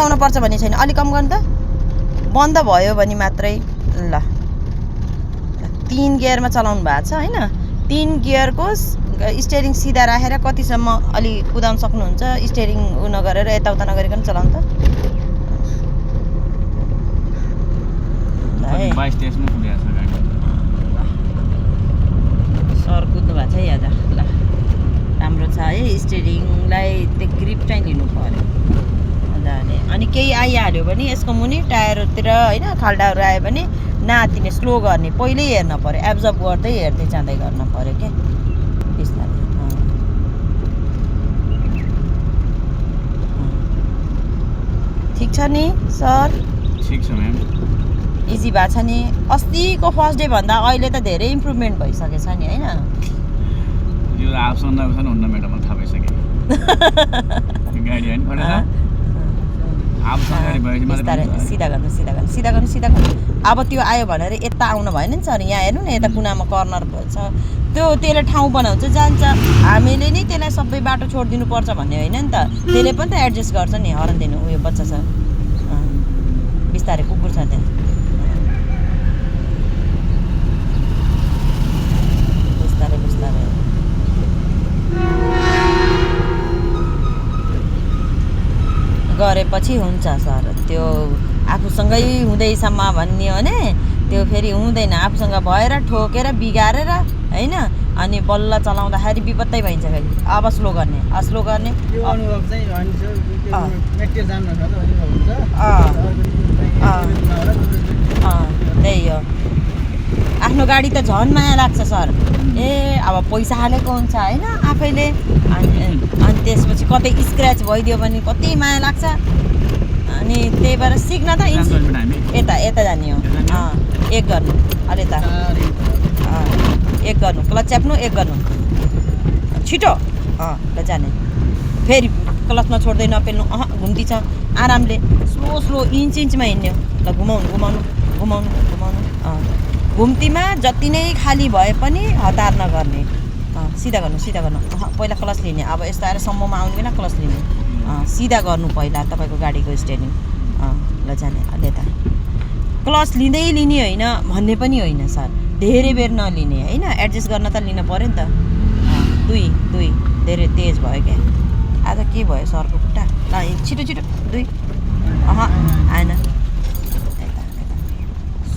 अड्काउनु पर्छ भन्ने छैन अलि कम गर्नु त बन्द भयो भने मात्रै ल 3 गियरमा चलाउनु भएको छ हैन 3 गियरको स्टियरिङ सिधा राखेर कतिसम्म अलि कुदाउन सक्नुहुन्छ स्टियरिङ उ नगरेर यताउता नगरिकन चलाउनु त सर कुद्नु भएको छ याद ल राम्रो छ है स्टियरिङलाई त्यो ग्रिप चाहिँ लिनु पर्यो मजाले अनि केही आइहाल्यो भने यसको मुनि टायरतिर हैन खाल्डाहरू आयो भने नातिने स्लो गर्ने पहिल्यै हेर्न पर्यो एब्जर्ब गर्दै हेर्दै जाँदै गर्न पर्यो के बिस्तारै ठिक छ नि सर ठिक छ म्याम इजी भएको छ नि अस्तिको फर्स्ट डे भन्दा अहिले त धेरै इम्प्रुभमेन्ट भइसकेछ नि हैन यो आप्सन नआप्सन हुन्न म्याडम मलाई थाहा भइसक्यो गाडी हैन परेछ आप्सन गाडी भएपछि बिस्तारै सिधा गर्नु अब त्यो आयो भनेर यता आउनु भएन नि सर यहाँ हेर्नु न यता कुनामा कर्नर छ त्यसले ठाउँ बनाउँछ जान्छ हामीले नि त्यसलाई सबै बाटो छोडिदिनु पर्छ भन्ने होइन नि त त्यसले पनि त एडजस्ट गर्छ नि हर्न दिनु उयो बच्चा छ बिस्तारै कुकुर छ त्यहाँ बिस्तारै गरेपछि हुन्छ सर त्यो आफूसँगै हुँदैसम्म भन्ने हो भने त्यो फेरि हुँदैन आफूसँग भएर ठोकेर बिगारेर हैन अनि बल्ल चलाउँदाखेरि विपत्तै भइन्छ फेरि अब स्लो गर्ने यो अनुभव चाहिँ मेटेरियल जान्न छ त हुन्छ त्यही हो आफ्नो गाडी त झन् माया लाग्छ सर ए अब पैसा हालेको हुन्छ हैन आफैले अनि त्यसपछि कतै स्क्रैच भइदियो भने कति माया लाग्छ अनि त्यही भएर सिक्न त यता जाने हो एक गर्नु अलि त एक गर्नु क्लच च्याप्नु एक गर्नु छिटो ल जाने फेरि क्लचमा छोड्दै नपेल्नु घुम्ती छ आरामले स्लो इन्चमा हिँड्ने ल घुमाउनु घुम्तीमा जति नै खाली भए पनि हतार नगर्ने सिधा गर्नु पहिला क्लच लिने अब यस्तो आएर सम्ममा आउनु बिना क्लच लिने सिधा गर्नु पहिला तपाईँको गाडीको स्टेरिङ ल जाने अलि यता क्लच लिँदै लिने होइन भन्ने पनि होइन सर धेरै बेर नलिने होइन एडजस्ट गर्न त लिन पऱ्यो नि त दुई धेरै तेज भयो क्या आज के भयो सरको खुट्टा ल छिटो 2 आएन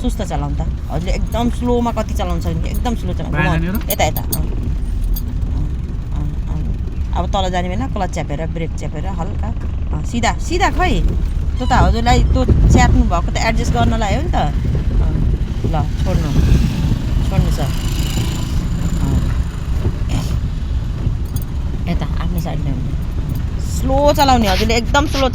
सुस्त चलाउनु त हजुरले एकदम स्लोमा कति चलाउँछ एकदम स्लो चलाउनु यता अब तल जाने बेला क्लच च्यापेर ब्रेक च्यापेर हल्का सिधा खै त्यो त हजुरलाई त्यो च्याप्नु भएको त एडजस्ट गर्नलाई हो नि त ल छोड्नु सर यता आफ्नो साइडमा स्लो चलाउने हजुरले एकदम स्लो